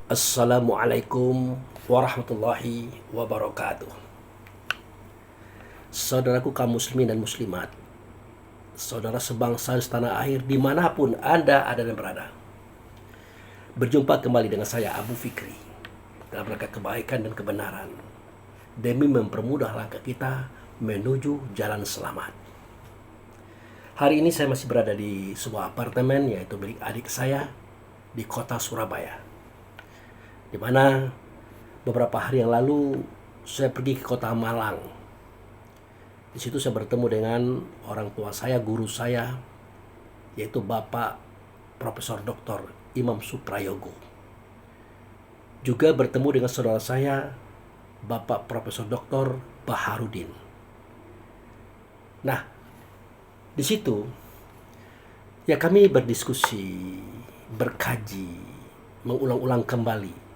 Assalamualaikum warahmatullahi wabarakatuh. Saudaraku kaum muslimin dan muslimat, saudara sebangsa setanah air dimanapun Anda ada dan berada. Berjumpa kembali dengan saya Abu Fikri dalam rangka kebaikan dan kebenaran demi mempermudah langkah kita menuju jalan selamat. Hari ini saya masih berada di sebuah apartemen, yaitu milik adik saya di kota Surabaya, di mana beberapa hari yang lalu saya pergi ke kota Malang. Di situ saya bertemu dengan orang tua saya, guru saya, yaitu Bapak Profesor Dr. Imam Suprayogo. Juga bertemu dengan saudara saya, Bapak Profesor Dr. Baharudin. Nah, di situ ya kami berdiskusi, berkaji, mengulang-ulang kembali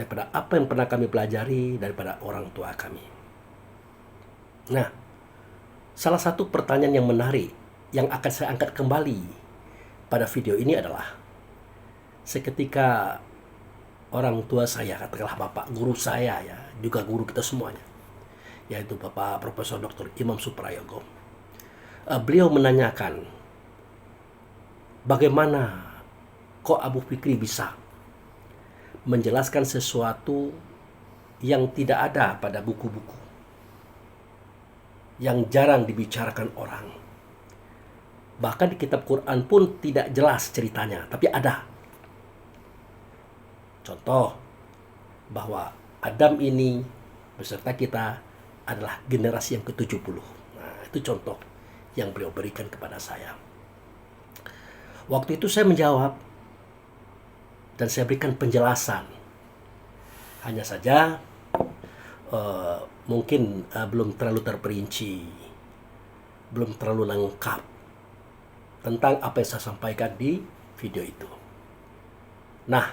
daripada apa yang pernah kami pelajari daripada orang tua kami. Nah, salah satu pertanyaan yang menarik yang akan saya angkat kembali pada video ini adalah seketika orang tua saya, katakanlah Bapak guru saya ya, juga guru kita semuanya, yaitu Bapak Profesor Dr. Imam Suprayogo. Beliau menanyakan, bagaimana kok Abu Fikri bisa menjelaskan sesuatu yang tidak ada pada buku-buku, yang jarang dibicarakan orang. Bahkan di kitab Quran pun tidak jelas ceritanya, tapi ada. Contoh, bahwa Adam ini beserta kita adalah generasi yang ke-70. Nah, itu contoh yang beliau berikan kepada saya. Waktu itu saya menjawab dan saya berikan penjelasan. Hanya saja mungkin belum terlalu terperinci, belum terlalu lengkap tentang apa yang saya sampaikan di video itu. Nah,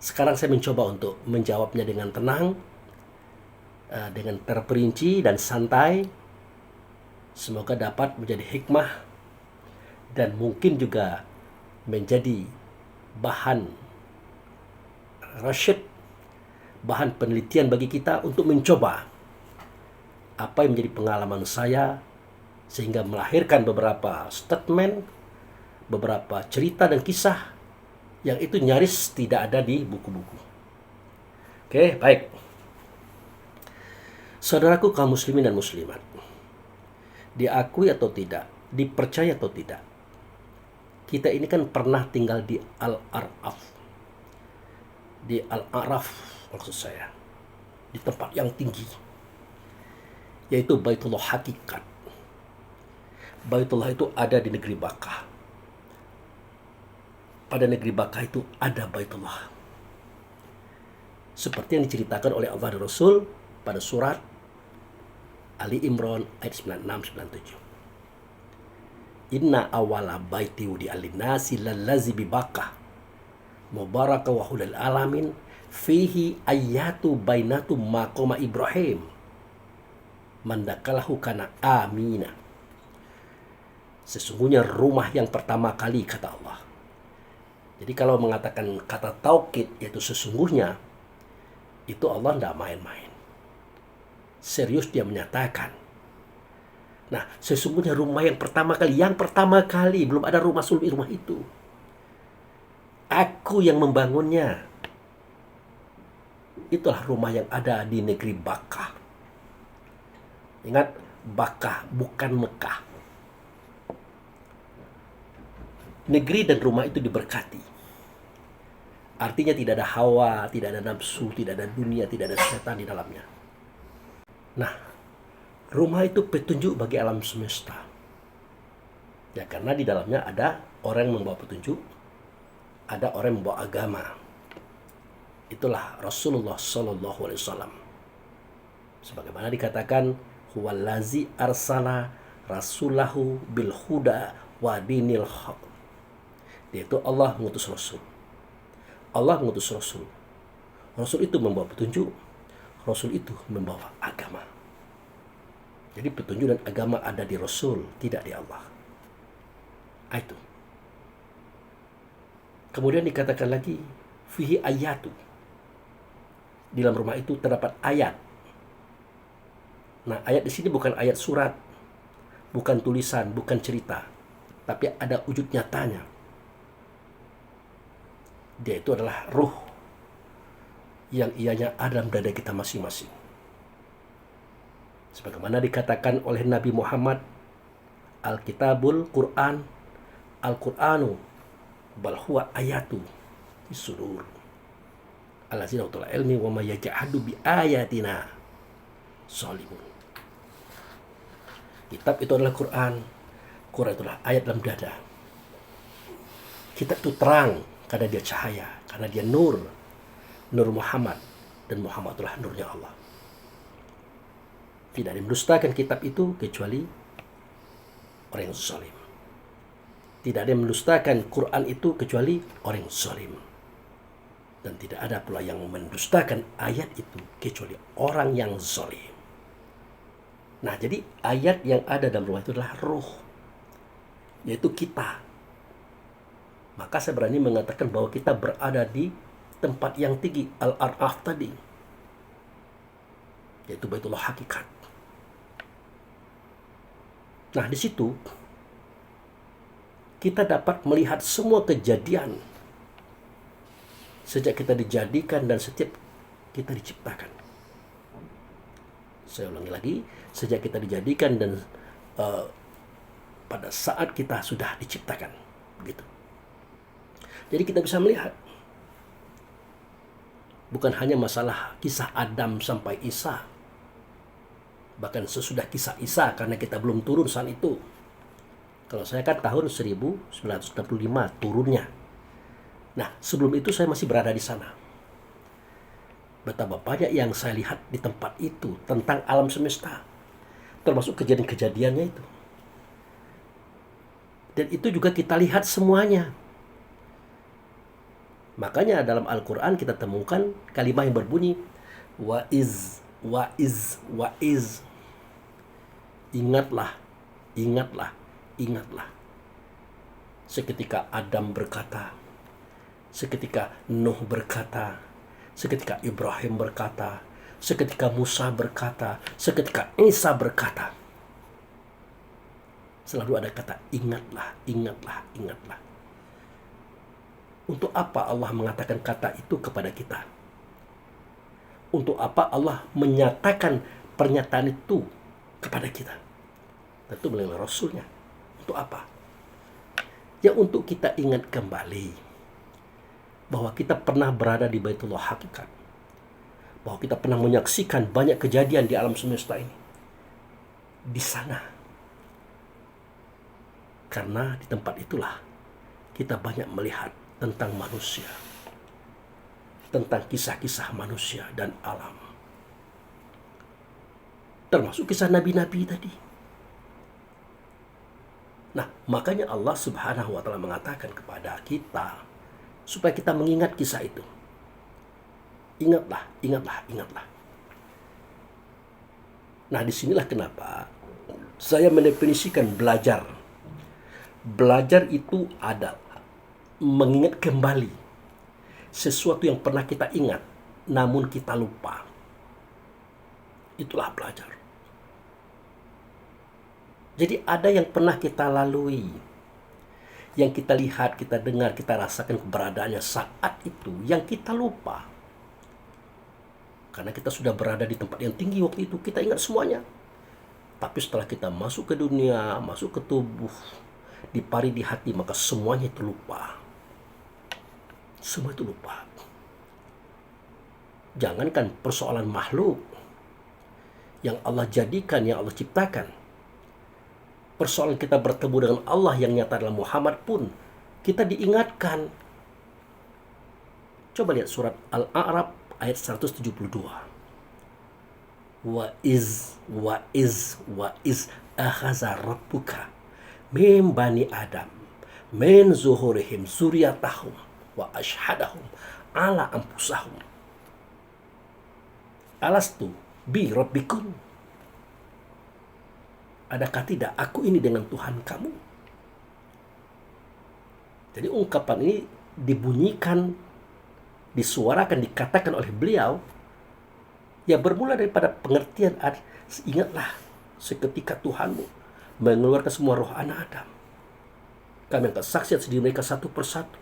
sekarang saya mencoba untuk menjawabnya dengan tenang, dengan terperinci dan santai. Semoga dapat menjadi hikmah dan mungkin juga menjadi bahan rasyid, bahan penelitian bagi kita untuk mencoba apa yang menjadi pengalaman saya, sehingga melahirkan beberapa statement, beberapa cerita dan kisah yang itu nyaris tidak ada di buku-buku. Oke, baik. Saudaraku kaum muslimin dan muslimat, diakui atau tidak, dipercaya atau tidak, kita ini kan pernah tinggal di Al-Araf. Di Al-Araf maksud saya, di tempat yang tinggi, yaitu Baitullah Hakikat. Baitullah itu ada di negeri Bakkah. Pada negeri Bakkah itu ada Baitullah, seperti yang diceritakan oleh Allah dan Rasul pada surat Ali Imran ayat 96-97. Inna awala baiti wudi alinnasi lallazi bi Bakkah mubaraka wa hudal alamin fihi ayatu bainatu maqama Ibrahim mandakalahu kana amina. Sesungguhnya rumah yang pertama kali, kata Allah. Jadi kalau mengatakan kata taukid, yaitu sesungguhnya, itu Allah tidak main-main. Serius dia menyatakan. Nah, sesungguhnya rumah yang pertama kali, belum ada rumah sulbi rumah itu. Aku yang membangunnya. Itulah rumah yang ada di negeri Bakkah. Ingat, Bakkah bukan Mekah. Negeri dan rumah itu diberkati. Artinya tidak ada hawa, tidak ada nafsu, tidak ada dunia, tidak ada setan di dalamnya. Nah, rumah itu petunjuk bagi alam semesta. Ya, karena di dalamnya ada orang yang membawa petunjuk, ada orang yang membawa agama. Itulah Rasulullah Sallallahu Alaihi Wasallam. Sebagaimana dikatakan, huwallazi arsala rasulahu bil huda wa dinil haq. Yaitu Allah mengutus Rasul. Allah mengutus Rasul. Rasul itu membawa petunjuk. Rasul itu membawa agama. Jadi petunjuk dan agama ada di Rasul, tidak di Allah. Itu. Kemudian dikatakan lagi, fihi ayatu. Di dalam rumah itu terdapat ayat. Nah, ayat di sini bukan ayat surat, bukan tulisan, bukan cerita, tapi ada wujud nyatanya. Dia itu adalah ruh yang ianya ada dalam dada kita masing-masing. Sebagaimana dikatakan oleh Nabi Muhammad, Alkitabul Quran, Al-Quranu bal huwa ayatu di sudur allazina utul ilmi wa may yajhadu bi ayatina zalimun. Kitab itu adalah Quran. Quran itulah ayat dalam dada. Kitab itu terang karena dia cahaya, karena dia nur. Nur Muhammad, dan Muhammad itulah nurnya Allah. Tidak ada yang mendustakan kitab itu kecuali orang yang zalim. Tidak ada yang mendustakan Quran itu kecuali orang yang zalim. Dan tidak ada pula yang mendustakan ayat itu kecuali orang yang zalim. Nah, jadi ayat yang ada dalam rumah itu adalah ruh, yaitu kita. Maka saya berani mengatakan bahwa kita berada di tempat yang tinggi, Al-Araf tadi, yaitu Baitullah Hakikat. Nah, di situ kita dapat melihat semua kejadian sejak kita dijadikan dan setiap kita diciptakan. Saya ulangi lagi, sejak kita dijadikan dan pada saat kita sudah diciptakan, begitu. Jadi kita bisa melihat bukan hanya masalah kisah Adam sampai Isa, bahkan sesudah kisah Isa karena kita belum turun saat itu. Kalau saya kan tahun 1965 turunnya. Nah, sebelum itu saya masih berada di sana. Betapa banyak yang saya lihat di tempat itu tentang alam semesta, termasuk kejadian-kejadiannya itu. Dan itu juga kita lihat semuanya. Makanya dalam Al-Quran kita temukan kalimat yang berbunyi wa'iz, wa'iz, wa'iz. Ingatlah, ingatlah, ingatlah. Seketika Adam berkata, seketika Nuh berkata, seketika Ibrahim berkata, seketika Musa berkata, seketika Isa berkata. Selalu ada kata ingatlah, ingatlah, ingatlah. Untuk apa Allah mengatakan kata itu kepada kita? Untuk apa Allah menyatakan pernyataan itu kepada kita? Tentu melalui Rasulnya. Untuk apa? Ya untuk kita ingat kembali bahwa kita pernah berada di Baitullah Hakikat. Bahwa kita pernah menyaksikan banyak kejadian di alam semesta ini. Di sana. Karena di tempat itulah kita banyak melihat tentang manusia, tentang kisah-kisah manusia dan alam, termasuk kisah nabi-nabi tadi. Nah, makanya Allah Subhanahu wa Ta'ala mengatakan kepada kita supaya kita mengingat kisah itu. Ingatlah, ingatlah, ingatlah. Nah, disinilah kenapa saya mendefinisikan belajar. Belajar itu adalah mengingat kembali sesuatu yang pernah kita ingat namun kita lupa. Itulah belajar. Jadi ada yang pernah kita lalui, yang kita lihat, kita dengar, kita rasakan keberadaannya saat itu, yang kita lupa. Karena kita sudah berada di tempat yang tinggi waktu itu, kita ingat semuanya. Tapi setelah kita masuk ke dunia, masuk ke tubuh, dipari di hati, maka semuanya itu lupa. Semua itu lupa. Jangankan persoalan makhluk yang Allah jadikan, yang Allah ciptakan. Persoalan kita bertemu dengan Allah yang nyata dalam Muhammad pun kita diingatkan. Coba lihat surat Al-A'raf ayat 172. Wa iz akhaza rabbuka min bani Adam min zuhurihim zuriyatahum wa ashhadahum ala anfusahum alastu bi rabbikum. Adakah tidak aku ini dengan Tuhan kamu? Jadi ungkapan ini dibunyikan disuarakan, dikatakan oleh beliau, ya bermula daripada pengertian, ingatlah seketika Tuhanmu mengeluarkan semua roh anak Adam. Kami angkat saksian sendiri mereka satu persatu.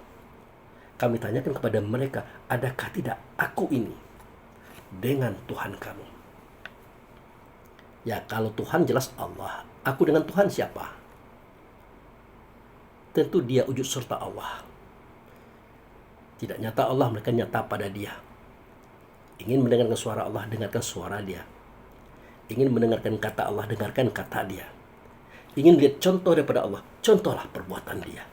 Kami tanyakan kepada mereka, adakah tidak aku ini dengan Tuhan kamu? Ya, kalau Tuhan jelas Allah. Aku dengan Tuhan siapa? Tentu dia wujud serta Allah. Tidak nyata Allah, mereka nyata pada dia. Ingin mendengarkan suara Allah, dengarkan suara dia. Ingin mendengarkan kata Allah, dengarkan kata dia. Ingin lihat contoh daripada Allah, contohlah perbuatan dia.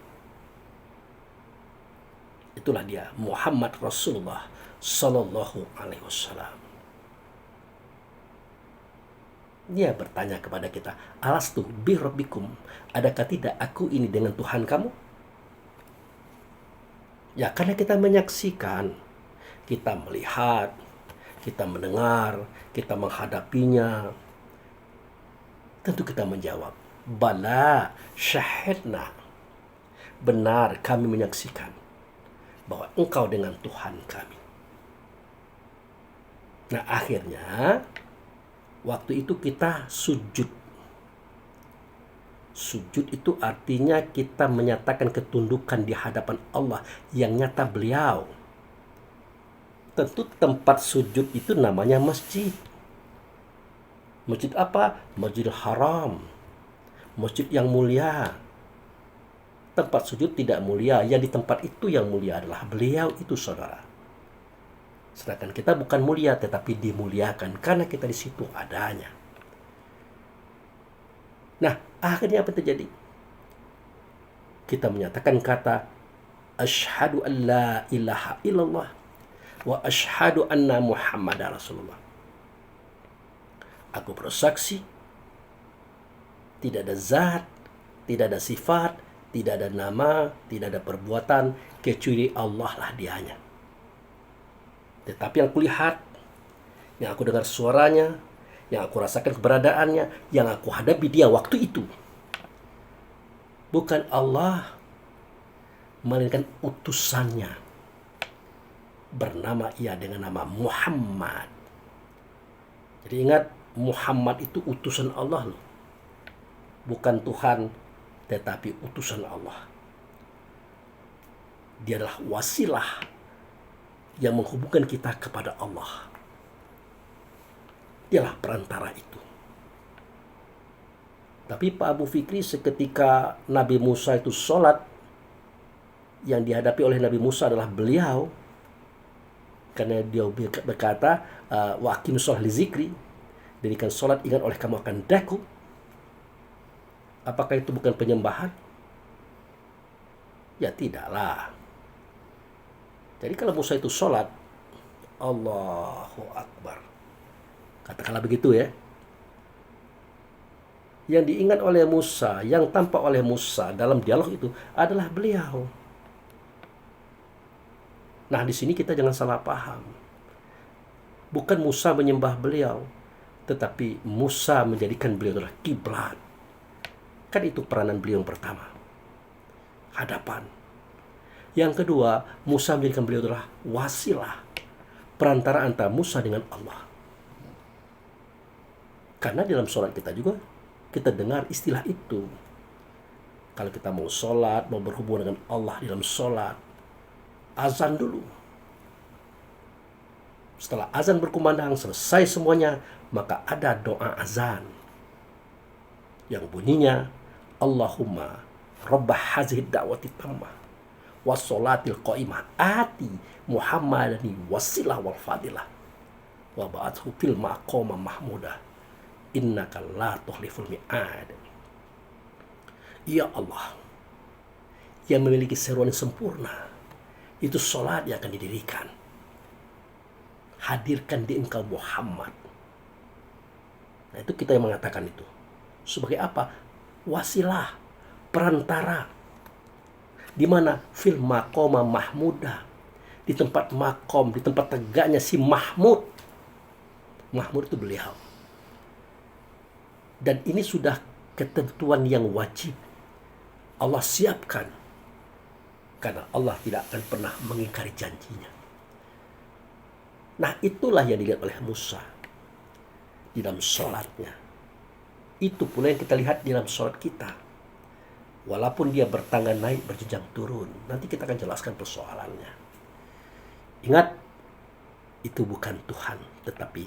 Itulah dia, Muhammad Rasulullah Sallallahu Alaihi Wasallam. Dia bertanya kepada kita, alastu bi rabbikum, adakah tidak aku ini dengan Tuhan kamu? Ya, karena kita menyaksikan, kita melihat, kita mendengar, kita menghadapinya. Tentu kita menjawab, bala syahidna. Benar, kami menyaksikan bahwa engkau dengan Tuhan kami. Nah, akhirnya waktu itu kita sujud. Sujud itu artinya kita menyatakan ketundukan di hadapan Allah yang nyata beliau. Tentu tempat sujud itu namanya masjid. Masjid apa? Masjidil Haram. Masjid yang mulia. Tempat sujud tidak mulia, yang di tempat itu yang mulia adalah beliau itu, saudara. Sedangkan kita bukan mulia, tetapi dimuliakan karena kita di situ adanya. Nah, akhirnya apa terjadi? Kita menyatakan kata asyhadu an la ilaha illallah wa asyhadu anna Muhammadar Rasulullah. Aku bersaksi tidak ada zat, tidak ada sifat, tidak ada nama, tidak ada perbuatan kecuali Allah lah dianya. Tetapi yang kulihat, yang aku dengar suaranya, yang aku rasakan keberadaannya, yang aku hadapi dia waktu itu, bukan Allah, melainkan utusannya. Bernama ia dengan nama Muhammad. Jadi ingat, Muhammad itu utusan Allah loh. Bukan Tuhan, tetapi utusan Allah. Dia adalah wasilah yang menghubungkan kita kepada Allah. Dialah perantara itu. Tapi Pak Abu Fikri, seketika Nabi Musa itu sholat, yang dihadapi oleh Nabi Musa adalah beliau, karena dia berkata, wa aqim sholat li zikri, dirikan sholat ingat oleh kamu akan daku. Apakah itu bukan penyembahan? Ya tidaklah. Jadi kalau Musa itu sholat, Allahu Akbar, katakanlah begitu ya, yang diingat oleh Musa, yang tampak oleh Musa dalam dialog itu adalah beliau. Nah, di sini kita jangan salah paham. Bukan Musa menyembah beliau, tetapi Musa menjadikan beliau adalah kiblat. Kan itu peranan beliau yang pertama, hadapan. Yang kedua, Musa menjadikan beliau adalah wasilah, perantara antara Musa dengan Allah. Karena dalam sholat kita juga, kita dengar istilah itu. Kalau kita mau sholat, mau berhubungan dengan Allah di dalam sholat, azan dulu. Setelah azan berkumandang, selesai semuanya, maka ada doa azan yang bunyinya, Allahumma rabbah hazih da'wati tammah wassolatil qaimah ati Muhammadani wasilah wal fadilah wa ba'athu fil maqama mahmudah innaka la tukhliful mi'ad. Ya Allah, yang memiliki seruan yang sempurna, itu sholat yang akan didirikan. Hadirkan di engkau Muhammad. Nah, itu kita yang mengatakan itu. Sebagai apa? Wasilah, perantara. Di mana? Fil maqama mahmudah. Di tempat makom, di tempat tegaknya si Mahmud. Mahmud itu beliau. Dan ini sudah ketentuan yang wajib Allah siapkan. Karena Allah tidak akan pernah mengingkari janjinya. Nah, itulah yang dilihat oleh Musa di dalam sholatnya. Itu pula yang kita lihat di dalam sholat kita. Walaupun dia bertangga naik, berjenjang turun. Nanti kita akan jelaskan persoalannya. Ingat, itu bukan Tuhan, tetapi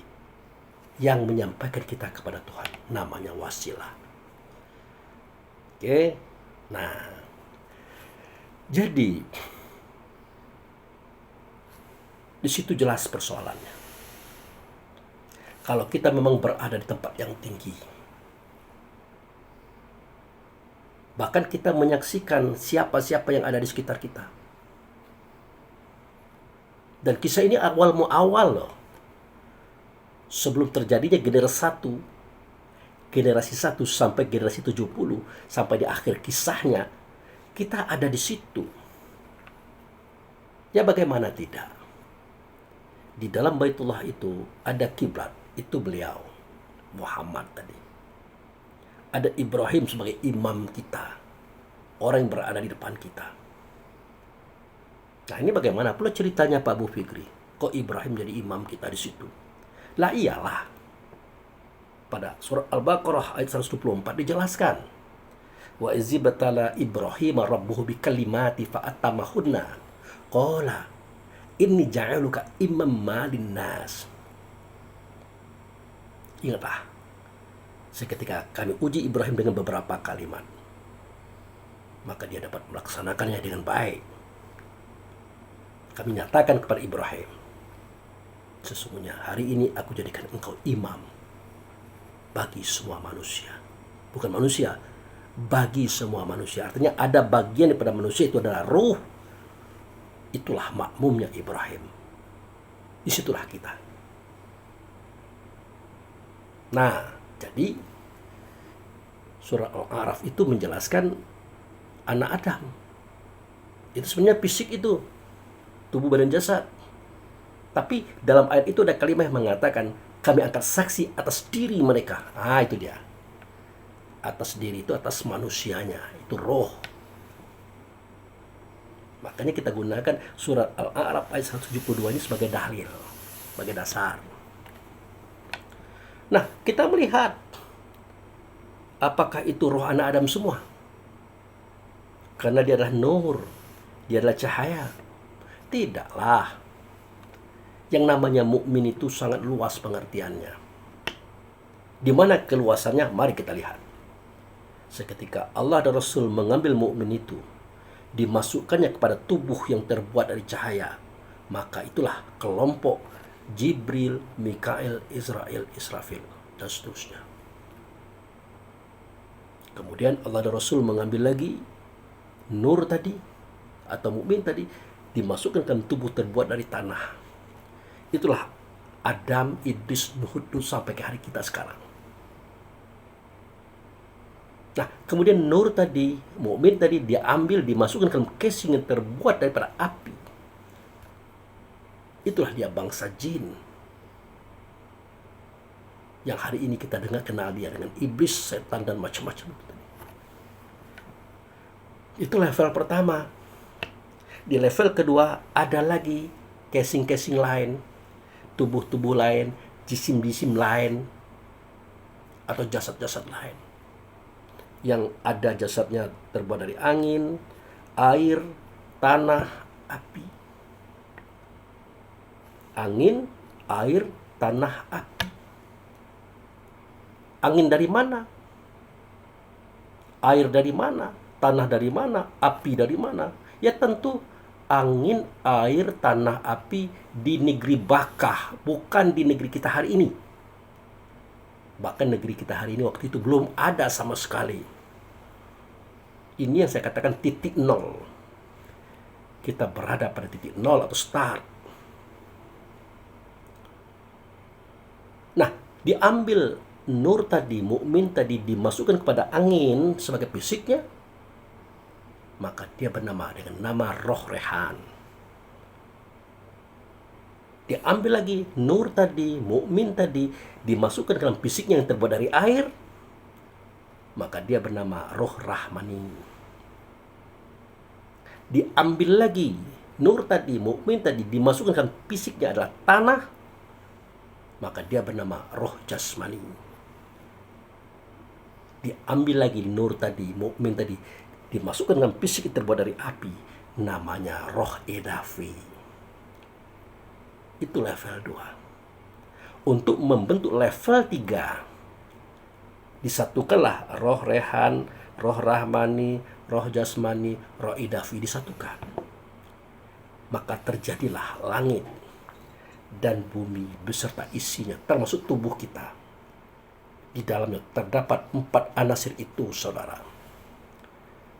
yang menyampaikan kita kepada Tuhan. Namanya wasilah. Oke. Nah, jadi di situ jelas persoalannya. Kalau kita memang berada di tempat yang tinggi, bahkan kita menyaksikan siapa-siapa yang ada di sekitar kita. Dan kisah ini awal loh. Sebelum terjadinya generasi 1 sampai generasi 70, sampai di akhir kisahnya, kita ada di situ. Ya bagaimana tidak? Di dalam Baitullah itu ada kiblat, itu beliau, Muhammad tadi. Ada Ibrahim sebagai imam kita, orang yang berada di depan kita. Nah, ini bagaimana pula ceritanya Pak Abu Fikri? Kok Ibrahim jadi imam kita di situ? Lah iyalah. Pada surat Al-Baqarah ayat 124 dijelaskan. Wa izibtala Ibrahim rabbuhu bikalimati fa'atamahunna. Qala inni ja'aluka imamma linnas. Ingatlah, seketika kami uji Ibrahim dengan beberapa kalimat, maka dia dapat melaksanakannya dengan baik. Kami nyatakan kepada Ibrahim, sesungguhnya hari ini aku jadikan engkau imam bagi semua manusia. Bukan manusia, bagi semua manusia. Artinya ada bagian daripada manusia itu adalah ruh. Itulah makmumnya Ibrahim. Disitulah kita. Nah, jadi surah Al-A'raf itu menjelaskan anak Adam. Itu sebenarnya fisik itu, tubuh badan jasad. Tapi dalam ayat itu ada kalimat yang mengatakan, kami angkat saksi atas diri mereka. Ah, itu dia. Atas diri itu atas manusianya, itu roh. Makanya kita gunakan surat Al-A'raf ayat 172 ini sebagai dalil, sebagai dasar. Nah, kita melihat apakah itu roh anak Adam semua? Karena dia adalah nur, dia adalah cahaya. Tidaklah. Yang namanya mukmin itu sangat luas pengertiannya. Di mana keluasannya? Mari kita lihat. Seketika Allah dan Rasul mengambil mukmin itu, dimasukkannya kepada tubuh yang terbuat dari cahaya, maka itulah kelompok Jibril, Mikail, Israel, Israfil, dan seterusnya. Kemudian Allah dan Rasul mengambil lagi nur tadi, atau mukmin tadi, dimasukkan ke tubuh terbuat dari tanah. Itulah Adam, Idris, Nuh, sampai ke hari kita sekarang. Nah, kemudian nur tadi, mukmin tadi diambil, dimasukkan ke dalam casing yang terbuat daripada api. Itulah dia bangsa jin. Yang hari ini kita dengar kenal dia dengan iblis, setan, dan macam-macam. Itu level pertama. Di level kedua ada lagi casing-casing lain, tubuh-tubuh lain, jisim-jisim lain, atau jasad-jasad lain. Yang ada jasadnya terbuat dari angin, air, tanah, api. Angin, air, tanah, api. Angin dari mana? Air dari mana? Tanah dari mana? Api dari mana? Ya tentu angin, air, tanah, api di negeri Bakkah, bukan di negeri kita hari ini. Bahkan negeri kita hari ini waktu itu belum ada sama sekali. Ini yang saya katakan titik nol. Kita berada pada titik nol atau start. Nah, diambil nur tadi, mukmin tadi, dimasukkan kepada angin sebagai fisiknya, maka dia bernama dengan nama roh rehan. Diambil lagi nur tadi, mukmin tadi, dimasukkan ke dalam fisiknya yang terbuat dari air, maka dia bernama roh rahmani. Diambil lagi nur tadi, mukmin tadi dimasukkan fisiknya adalah tanah, maka dia bernama roh jasmani. Diambil lagi nur tadi, mukmin tadi, dimasukkan dengan fisik terbuat dari api, namanya roh edafi. Itu level 2. Untuk membentuk level 3, disatukanlah roh rehan, roh rahmani, roh jasmani, roh idafi, disatukan. Maka terjadilah langit dan bumi beserta isinya, termasuk tubuh kita. Di dalamnya terdapat 4 anasir itu, saudara.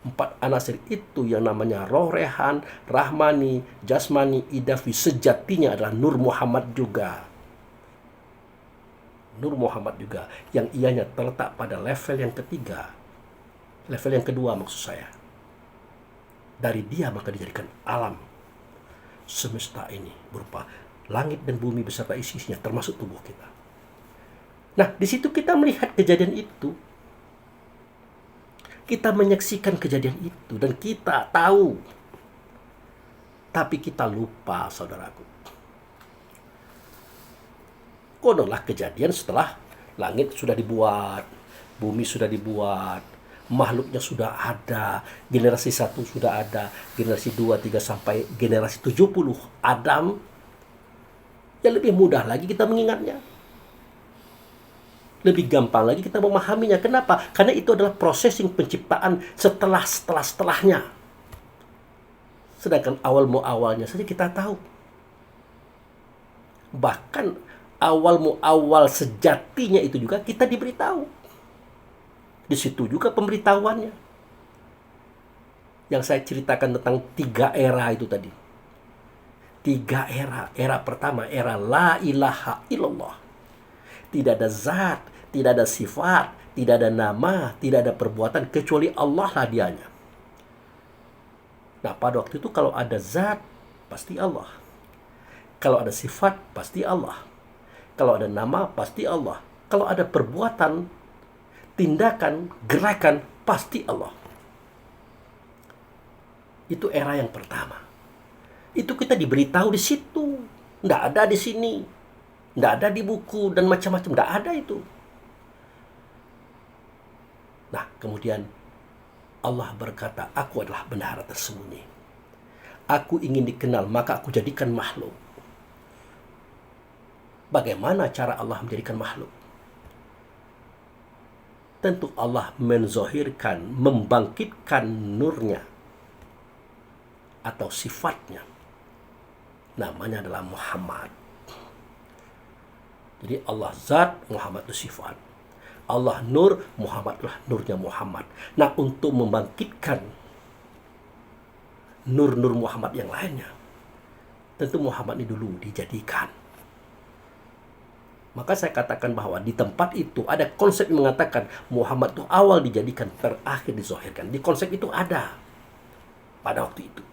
4 anasir itu yang namanya roh rehan, rahmani, jasmani, idafi, sejatinya adalah Nur Muhammad juga. Nur Muhammad juga, yang ianya terletak pada level yang ketiga. Level yang kedua maksud saya. Dari dia maka dijadikan alam semesta ini berupa langit dan bumi beserta isinya, termasuk tubuh kita. Nah, di situ kita melihat kejadian itu. Kita menyaksikan kejadian itu dan kita tahu. Tapi kita lupa, saudaraku. Konolah kejadian setelah langit sudah dibuat, bumi sudah dibuat, makhluknya sudah ada, generasi 1 sudah ada, generasi 2, 3 sampai generasi 70 Adam. Yang lebih mudah lagi kita mengingatnya. Lebih gampang lagi kita memahaminya. Kenapa? Karena itu adalah prosesing penciptaan setelahnya. Sedangkan awalnya saja kita tahu. Bahkan awal sejatinya itu juga kita diberitahu. Di situ juga pemberitahuannya. Yang saya ceritakan tentang 3 era itu tadi. 3 era. Era pertama, era la ilaha illallah. Tidak ada zat, tidak ada sifat, tidak ada nama, tidak ada perbuatan, kecuali Allah lah dianya. Nah, pada waktu itu kalau ada zat, pasti Allah. Kalau ada sifat, pasti Allah. Kalau ada nama, pasti Allah. Kalau ada perbuatan, tindakan, gerakan, pasti Allah. Itu era yang pertama. Itu kita diberitahu di situ. Nggak ada di sini. Nggak ada di buku dan macam-macam. Nggak ada itu. Nah, kemudian Allah berkata, aku adalah bendahara tersembunyi. Aku ingin dikenal, maka aku jadikan makhluk. Bagaimana cara Allah menjadikan makhluk? Tentu Allah menzohirkan, membangkitkan nurnya atau sifatnya. Namanya adalah Muhammad. Jadi Allah zat, Muhammad itu sifat. Allah nur, Muhammad adalah nurnya Muhammad. Nah, untuk membangkitkan nur-nur Muhammad yang lainnya, tentu Muhammad ini dulu dijadikan. Maka saya katakan bahwa di tempat itu ada konsep yang mengatakan Muhammad itu awal dijadikan, terakhir dizohirkan. Di konsep itu ada pada waktu itu.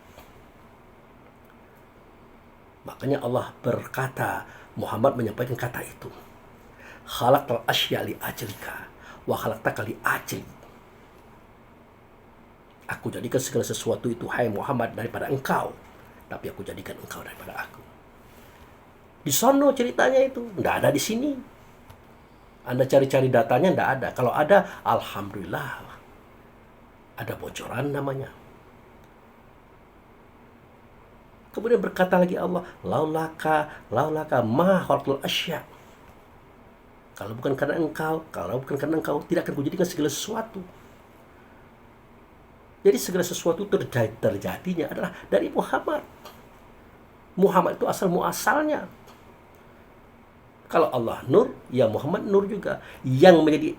Makanya Allah berkata, Muhammad menyampaikan kata itu. Khalaqal asya li ajlika wa khalaqtaka li ajli. Aku jadikan segala sesuatu itu, hai Muhammad, daripada engkau, tapi aku jadikan engkau daripada aku. Di sono ceritanya itu, nggak ada di sini. Anda cari-cari datanya, nggak ada. Kalau ada, alhamdulillah, ada bocoran namanya. Kemudian berkata lagi Allah, laulaka ma khalaqtul asya. Kalau bukan karena engkau, tidak akan kujadikan segala sesuatu. Jadi segala sesuatu terjadinya adalah dari Muhammad. Muhammad itu asal muasalnya. Kalau Allah nur, ya Muhammad nur juga. Yang menjadi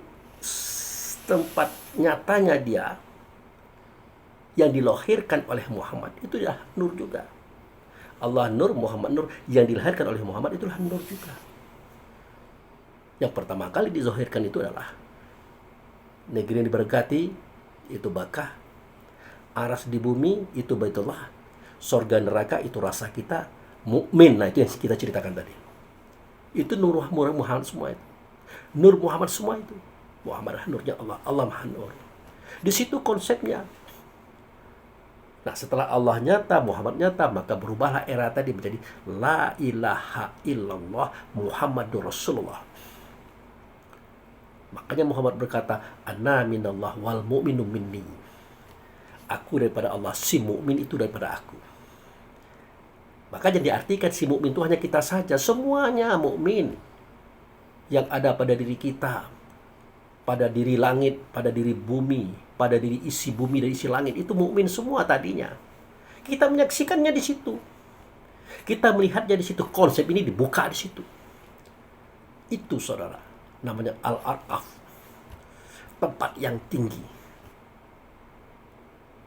tempat nyatanya dia, yang dilahirkan oleh Muhammad, itu adalah nur juga. Allah nur, Muhammad nur. Yang dilahirkan oleh Muhammad itulah nur juga. Yang pertama kali dizahirkan itu adalah negeri yang diberkati, itu Bakkah. Aras di bumi, itu Baitullah. Surga neraka, itu rasa kita. Mukmin, nah itu yang kita ceritakan tadi. Itu nur Muhammad semua itu. Nur Muhammad semua itu. Muhammad nurnya Allah. Allah Maha Nur. Di situ konsepnya. Nah, setelah Allah nyata, Muhammad nyata, maka berubahlah era tadi menjadi La ilaha illallah Muhammadur Rasulullah. Makanya Muhammad berkata, Ana minallah wal mu'minu minni. Aku daripada Allah, si mukmin itu daripada aku. Makanya diartikan si mukmin itu hanya kita saja. Semuanya mukmin yang ada pada diri kita, pada diri langit, pada diri bumi, pada diri isi bumi dan isi langit, itu mukmin semua tadinya. Kita menyaksikannya di situ. Kita melihatnya di situ. Konsep ini dibuka di situ. Itu saudara, namanya Al-Araf. Tempat yang tinggi.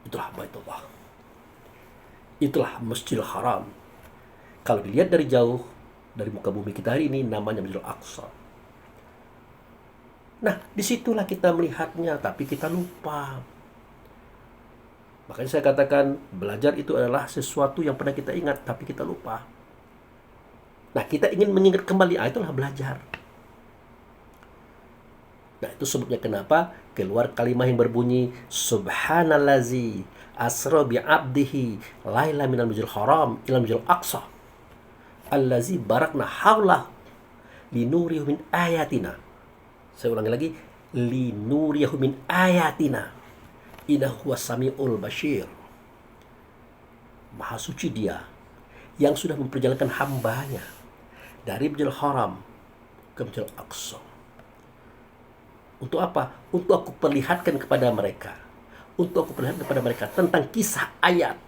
Itulah Baitullah. Itulah Masjidil Haram. Kalau dilihat dari jauh, dari muka bumi kita hari ini, namanya Masjidil Aqsa. Nah, disitulah kita melihatnya, tapi kita lupa. Makanya saya katakan, belajar itu adalah sesuatu yang pernah kita ingat, tapi kita lupa. Nah, kita ingin mengingat kembali, itulah belajar. Nah, itu sebabnya kenapa keluar kalimat yang berbunyi, Subhanallazi asra bi'abdihi laila minal masjidil haram ilal masjidil aqsa allazi barakna haulah linurihu min ayatina. Saya ulangi lagi, linuriyahu min ayatina innahu was-sami'ul basyir. Maha suci dia yang sudah memperjalankan hambanya dari Masjidil Haram ke Masjidil Aqsa. Untuk apa? Untuk aku perlihatkan kepada mereka. Untuk aku perlihatkan kepada mereka tentang kisah ayat,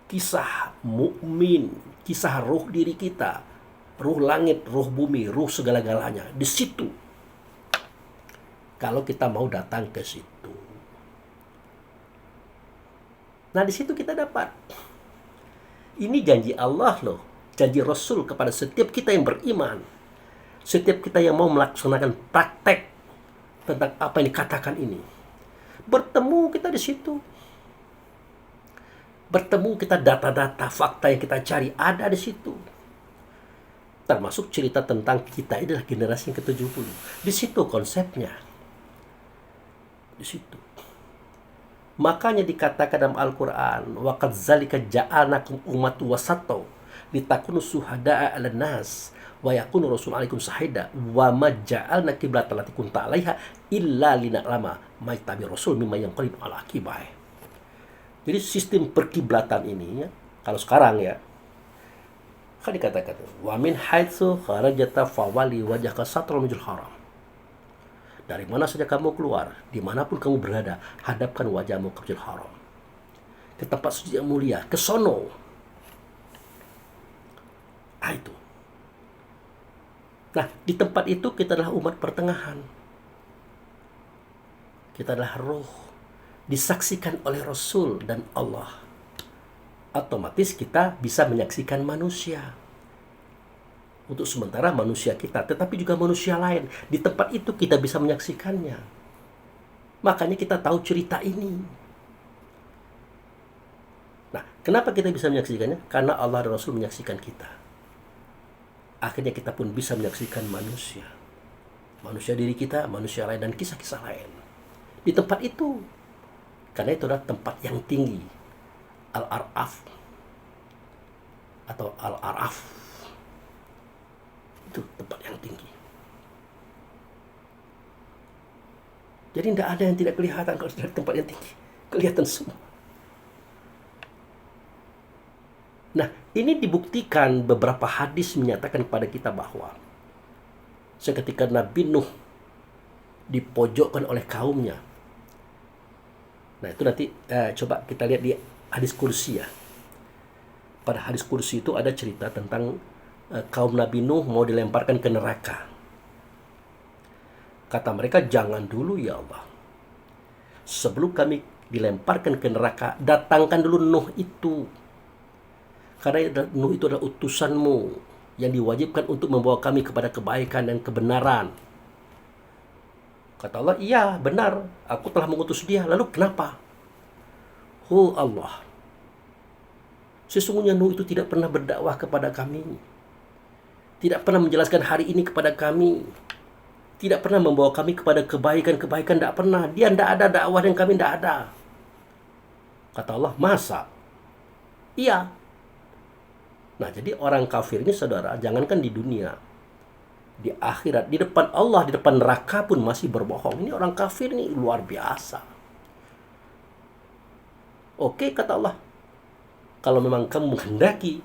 kisah mukmin, kisah ruh diri kita, ruh langit, ruh bumi, ruh segala-galanya. Di situ. Kalau kita mau datang ke situ. Nah, di situ kita dapat. Ini janji Allah loh. Janji Rasul kepada setiap kita yang beriman. Setiap kita yang mau melaksanakan praktek tentang apa yang dikatakan ini. Bertemu kita di situ. Bertemu kita data-data, fakta yang kita cari ada di situ. Termasuk cerita tentang kita ini adalah generasi yang ke-70. Di situ konsepnya. Di situ. Makanya dikatakan dalam Al-Quran, wa qad zalika ja'alnakum ummatan wasata litakunu syuhada'a 'alan nas wa yakunu rasul 'alaikum syahida wa ma ja'alna qiblatan allati kunta 'alaiha illa lina'lama may tabi rasul mimma yanqalib 'ala aqibai. Jadi sistem perkiblatan ini ya, kalau sekarang ya kan dikatakan wa min haitsu kharajta fawali wajhaka satrul masjidil haram. Dari mana saja kamu keluar, dimanapun kamu berada, hadapkan wajahmu ke Masjidil Haram, ke tempat suci yang mulia, ke sono. Itu. Nah, di tempat itu kita adalah umat pertengahan. Kita adalah roh, disaksikan oleh Rasul dan Allah. Otomatis kita bisa menyaksikan manusia. Untuk sementara manusia kita, tetapi juga manusia lain. Di tempat itu kita bisa menyaksikannya. Makanya kita tahu cerita ini. Nah, kenapa kita bisa menyaksikannya? Karena Allah dan Rasul menyaksikan kita. Akhirnya kita pun bisa menyaksikan manusia. Manusia diri kita, manusia lain, dan kisah-kisah lain. Di tempat itu. Karena itu adalah tempat yang tinggi. Al-Araf. Atau Al-Araf. Itu tempat yang tinggi. Jadi tidak ada yang tidak kelihatan kalau dari tempat yang tinggi. Kelihatan semua. Nah, ini dibuktikan beberapa hadis menyatakan kepada kita bahwa seketika Nabi Nuh dipojokkan oleh kaumnya. Nah, itu nanti coba kita lihat di hadis kursi ya. Pada hadis kursi itu ada cerita tentang kaum Nabi Nuh mau dilemparkan ke neraka. Kata mereka, jangan dulu ya Allah. Sebelum kami dilemparkan ke neraka, datangkan dulu Nuh itu. Karena Nuh itu adalah utusanmu yang diwajibkan untuk membawa kami kepada kebaikan dan kebenaran. Kata Allah, iya benar, aku telah mengutus dia. Lalu kenapa? Oh Allah, sesungguhnya Nuh itu tidak pernah berdakwah kepada kami. Tidak pernah menjelaskan hari ini kepada kami. Tidak pernah membawa kami kepada kebaikan-kebaikan. Tidak pernah. Dia tidak ada dakwah dan kami tidak ada. Kata Allah, masa? Iya. Nah, jadi orang kafir ini saudara, jangankan di dunia, di akhirat, di depan Allah, di depan neraka pun masih berbohong. Ini orang kafir ini luar biasa. Oke, kata Allah, kalau memang kamu menghendaki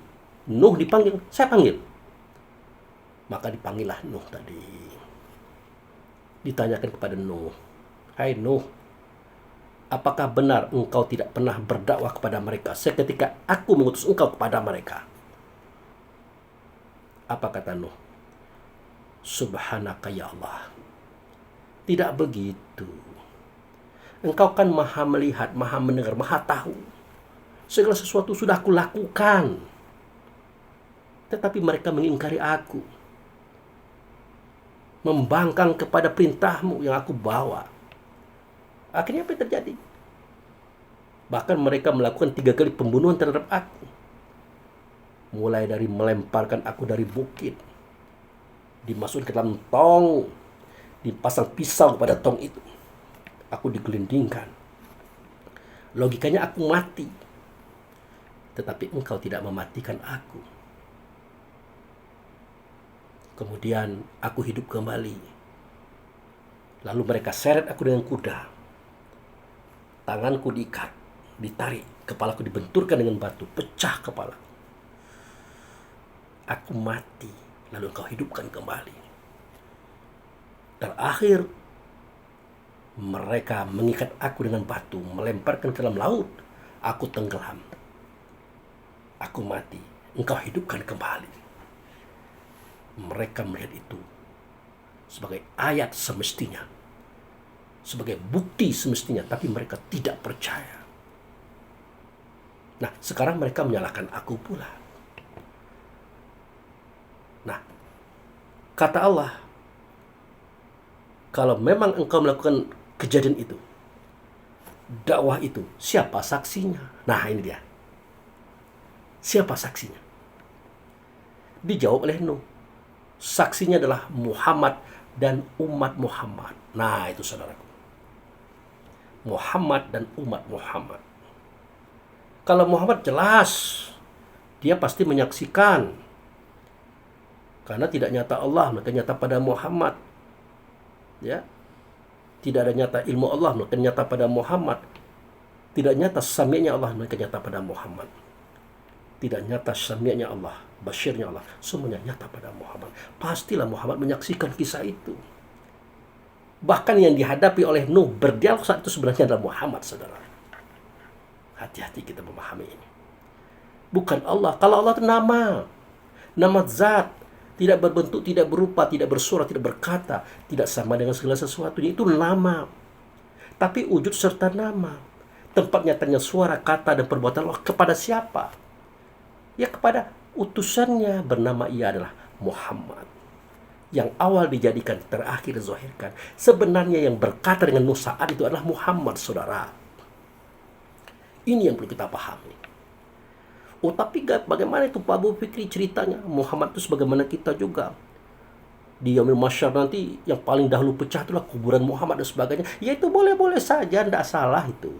Nuh dipanggil, saya panggil. Maka dipanggillah Nuh tadi. Ditanyakan kepada Nuh, hai Nuh, apakah benar engkau tidak pernah berdakwah kepada mereka seketika aku mengutus engkau kepada mereka? Apa kata Nuh? Subhanaka ya Allah. Tidak begitu. Engkau kan maha melihat, maha mendengar, maha tahu. Segala sesuatu sudah aku lakukan. Tetapi mereka mengingkari aku. Membangkang kepada perintahmu yang aku bawa. Akhirnya apa yang terjadi? Bahkan mereka melakukan 3 kali pembunuhan terhadap aku. Mulai dari melemparkan aku dari bukit, dimasukkan ke dalam tong, dipasang pisau pada tong itu, aku digelindingkan. Logikanya aku mati, tetapi engkau tidak mematikan aku. Kemudian aku hidup kembali. Lalu mereka seret aku dengan kuda. Tanganku diikat, ditarik, kepalaku dibenturkan dengan batu, pecah kepala. Aku mati, lalu engkau hidupkan kembali. Terakhir, mereka mengikat aku dengan batu, melemparkan ke dalam laut. Aku tenggelam. Aku mati, engkau hidupkan kembali. Mereka melihat itu sebagai ayat semestinya, sebagai bukti semestinya, tapi mereka tidak percaya. Nah, sekarang mereka menyalahkan aku pula. Nah, kata Allah, kalau memang engkau melakukan kejadian itu, dakwah itu, siapa saksinya? Nah, ini dia. Siapa saksinya? Dijawab oleh Nuh. Saksinya adalah Muhammad dan umat Muhammad. Nah, itu saudaraku. Muhammad dan umat Muhammad. Kalau Muhammad jelas, dia pasti menyaksikan. Karena tidak nyata Allah, maka nyata pada Muhammad. Ya. Tidak ada nyata ilmu Allah, maka nyata pada Muhammad. Tidak nyata sami'nya Allah, maka nyata pada Muhammad. Tidak nyata sami'nya Allah, basyirnya Allah, semuanya nyata pada Muhammad. Pastilah Muhammad menyaksikan kisah itu. Bahkan yang dihadapi oleh Nuh berdialog saat itu sebenarnya adalah Muhammad, saudara. Hati-hati kita memahami ini. Bukan Allah. Kalau Allah itu nama zat. Tidak berbentuk, tidak berupa, tidak bersuara, tidak berkata, tidak sama dengan segala sesuatunya. Itu nama. Tapi wujud serta nama. Tempat nyatanya suara, kata, dan perbuatan Allah kepada siapa? Ya kepada utusannya, bernama ia adalah Muhammad. Yang awal dijadikan, terakhir dizahirkan. Sebenarnya yang berkata dengan Nuh saat itu adalah Muhammad, saudara. Ini yang perlu kita pahami. Oh, tapi bagaimana itu Pak Abu Fikri ceritanya? Muhammad itu sebagaimana kita juga. Di Yaumil Mahsyar nanti yang paling dahulu pecah itulah kuburan Muhammad dan sebagainya. Ya itu boleh-boleh saja, tidak salah itu.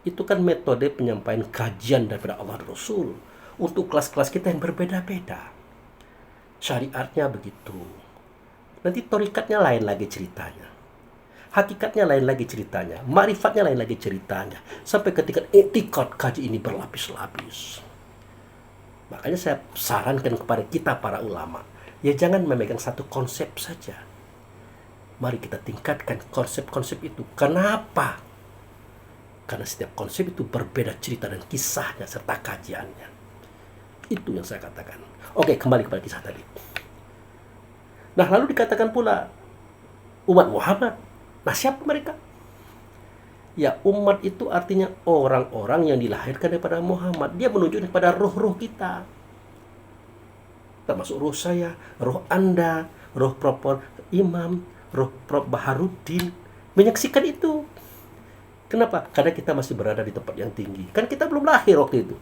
Itu kan metode penyampaian kajian daripada Allah dan Rasul untuk kelas-kelas kita yang berbeda-beda. Syariatnya begitu. Nanti torikatnya lain lagi ceritanya. Hakikatnya lain lagi ceritanya, ma'rifatnya lain lagi ceritanya. Sampai ketika etikot kaji ini berlapis-lapis. Makanya saya sarankan kepada kita para ulama, ya jangan memegang satu konsep saja. Mari kita tingkatkan konsep-konsep itu. Kenapa? Karena setiap konsep itu berbeda cerita dan kisahnya serta kajiannya. Itu yang saya katakan. Oke, kembali kepada kisah tadi. Nah, lalu dikatakan pula umat Muhammad. Nah, siapa mereka? Ya, umat itu artinya orang-orang yang dilahirkan daripada Muhammad. Dia menunjukkan kepada roh-roh kita. Termasuk roh saya, roh Anda, roh Prof. Imam, roh Prof. Baharudin. Menyaksikan itu. Kenapa? Karena kita masih berada di tempat yang tinggi. Kan kita belum lahir waktu itu.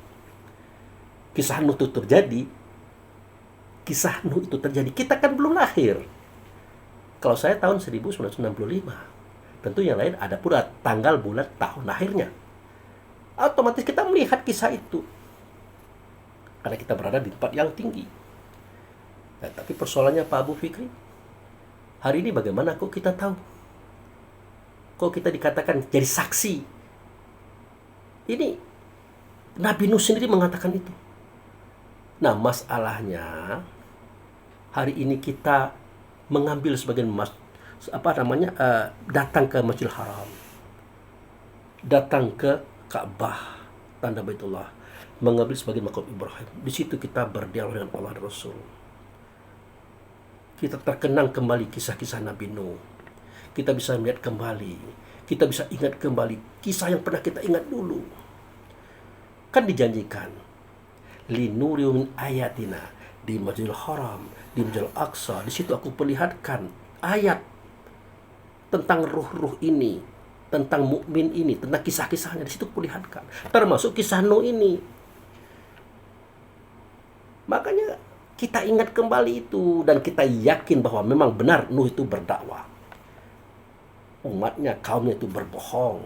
Kisah Nuh itu terjadi. Kisah Nuh itu terjadi. Kita kan belum lahir. Kalau saya tahun 1965. Tentu yang lain ada pula tanggal, bulan, tahun lahirnya. otomatis kita melihat kisah itu. Karena kita berada di tempat yang tinggi. Nah, tapi persoalannya Pak Abu Fikri, hari ini bagaimana kok kita tahu? Kok kita dikatakan jadi saksi? Ini Nabi Nuh sendiri mengatakan itu. Nah, masalahnya hari ini kita mengambil sebagian datang ke Masjidil Haram, datang ke Ka'bah, tanda Baitullah, mengambil sebagian makam Ibrahim. Di situ kita berdialog dengan Allah dan Rasul. Kita terkenang kembali kisah-kisah Nabi Nuh. Kita bisa melihat kembali, kita bisa ingat kembali kisah yang pernah kita ingat dulu. Kan dijanjikan, linuriu min ayatina, di Masjidil Haram, di Masjidil Aqsa, di situ aku perlihatkan ayat tentang ruh-ruh ini, tentang mukmin ini, tentang kisah-kisahnya, di situ perlihatkan. Termasuk kisah Nuh ini. Makanya kita ingat kembali itu dan kita yakin bahwa memang benar Nuh itu berdakwah. Umatnya, kaumnya itu berbohong.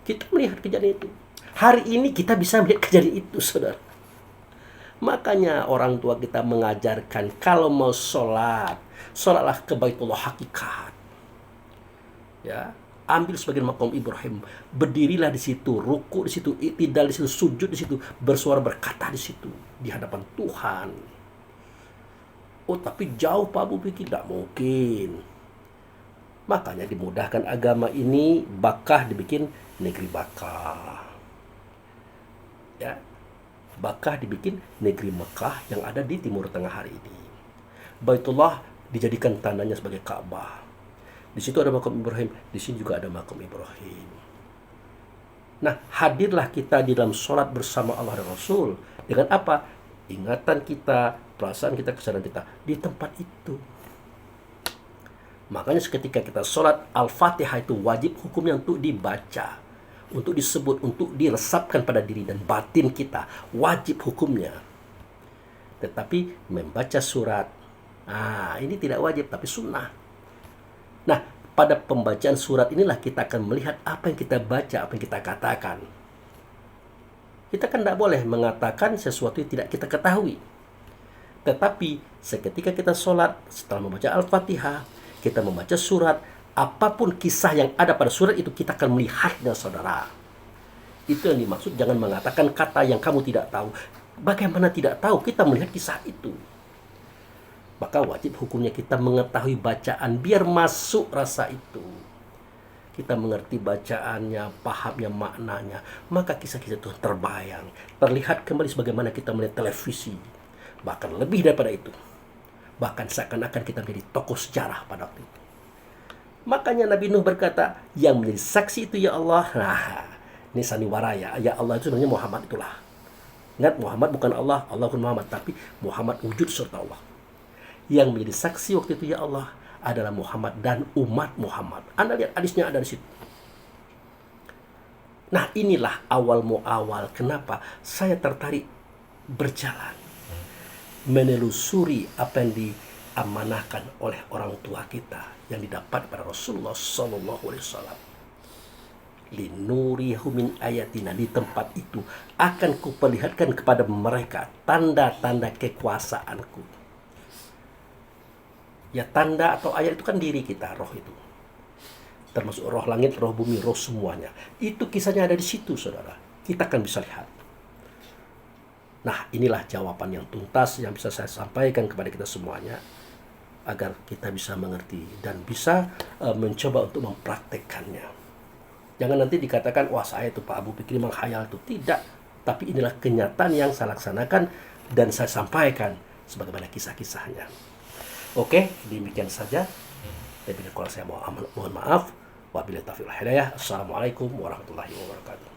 Kita melihat kejadian itu. Hari ini kita bisa melihat kejadian itu, saudara. Makanya orang tua kita mengajarkan kalau mau sholat, sholatlah ke Baitullah hakikat. Ya, ambil sebagian makam Ibrahim, berdirilah di situ, ruku di situ, i'tidal di situ, sujud di situ, bersuara berkata di situ di hadapan Tuhan. Oh, tapi jauh Pak Abu Fikri, tidak mungkin. Makanya dimudahkan agama ini, Bakkah dibikin negeri Bakkah. Ya, Bakkah dibikin negeri Mekah yang ada di Timur Tengah hari ini. Baitullah dijadikan tandanya sebagai Ka'bah. Di situ ada makam Ibrahim, di sini juga ada makam Ibrahim. Nah, hadirlah kita di dalam sholat bersama Allah dan Rasul. Dengan apa? Ingatan kita, perasaan kita, kesadaran kita di tempat itu. Makanya seketika kita sholat, Al-Fatihah itu wajib hukumnya untuk dibaca, untuk disebut, untuk diresapkan pada diri dan batin kita. Wajib hukumnya. Tetapi membaca surat, ini tidak wajib, tapi sunnah. Nah, pada pembacaan surat inilah kita akan melihat apa yang kita baca, apa yang kita katakan. Kita kan tidak boleh mengatakan sesuatu yang tidak kita ketahui. Tetapi seketika kita sholat, setelah membaca Al-Fatihah, kita membaca surat, apapun kisah yang ada pada surat itu kita akan melihatnya, saudara. Itu yang dimaksud, jangan mengatakan kata yang kamu tidak tahu. Bagaimana tidak tahu? Kita melihat kisah itu. Maka wajib hukumnya kita mengetahui bacaan biar masuk rasa itu. Kita mengerti bacaannya, pahamnya, maknanya. Maka kisah-kisah itu terbayang, terlihat kembali sebagaimana kita melihat televisi. Bahkan lebih daripada itu. Bahkan seakan-akan kita menjadi tokoh sejarah pada waktu itu. Makanya Nabi Nuh berkata, yang menjadi saksi itu ya Allah. Nah, ini sandiwara ya. Ya Allah itu sebenarnya Muhammad itulah. Ingat, Muhammad bukan Allah, Allah bukan Muhammad, tapi Muhammad wujud serta Allah. Yang menjadi saksi waktu itu ya Allah adalah Muhammad dan umat Muhammad. Anda lihat hadisnya ada di situ. Nah, inilah awal muawal kenapa saya tertarik berjalan, menelusuri apa yang diamanahkan oleh orang tua kita yang didapat pada Rasulullah Sallallahu Alaihi Wasallam. Linuriyahu min ayatina, di tempat itu akan kuperlihatkan kepada mereka tanda-tanda kekuasaanku. Ya, tanda atau ayat itu kan diri kita, roh itu. Termasuk roh langit, roh bumi, roh semuanya. Itu kisahnya ada di situ, saudara. Kita akan bisa lihat. Nah, inilah jawaban yang tuntas yang bisa saya sampaikan kepada kita semuanya, agar kita bisa mengerti dan bisa mencoba untuk mempraktekkannya. Jangan nanti dikatakan, wah saya itu Pak Abu Fikri menghayal itu. Tidak. Tapi inilah kenyataan yang saya laksanakan dan saya sampaikan sebagaimana kisah-kisahnya. Oke, demikian saja. Kalau saya mohon maaf. Wabillahi taufiq wal hidayah. Assalamualaikum warahmatullahi wabarakatuh.